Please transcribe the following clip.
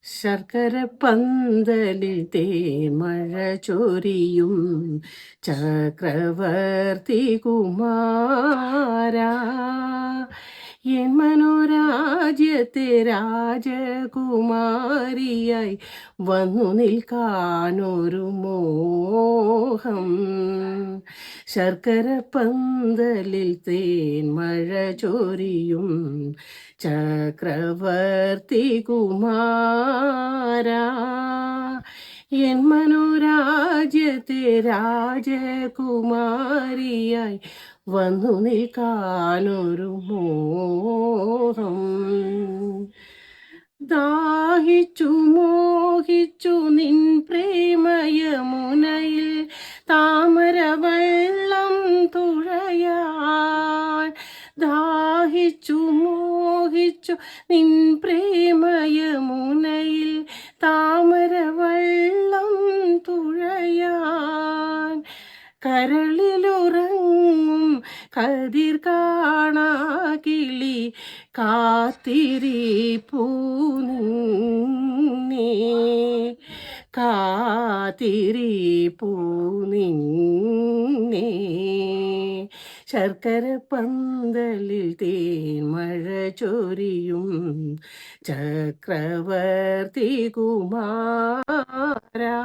ശർക്കര പന്തലിൽ തേന്മഴ ചൊരിയും ചക്രവർത്തി കുമാരാ, എൻ മനോരാജ്യത്തെ രാജകുമാരിയായി വന്നു നിൽക്കാനൊരു മോഹം. ശർക്കര പന്തലിൽ തേന്മഴ ചൊരിയും ചക്രവർത്തി കുമാരാ, എൻ മനോരാജ്യത്തെ രാജകുമാരിയായി വന്നു നിൽക്കാനൊരു മോഹം. ദാഹിച്ചു മോഹിച്ചു നിൻ പ്രേമയമുനയിൽ താമരവെള്ളം തുഴയാൻ. ദാഹിച്ചു മോഹിച്ചു നിൻ പ്രേമയമുനയിൽ താമരവെള്ളം തുഴയാൻ. കരളിലുറങ്ങും കതിർ കാണാ കിളി കാത്തിരിപ്പൂ നിന്നെ, കാത്തിരിപ്പൂ നിന്നെ. ശർക്കര പന്തലിൽ തേന്മഴ ചൊരിയും ചക്രവർത്തി കുമാരാ.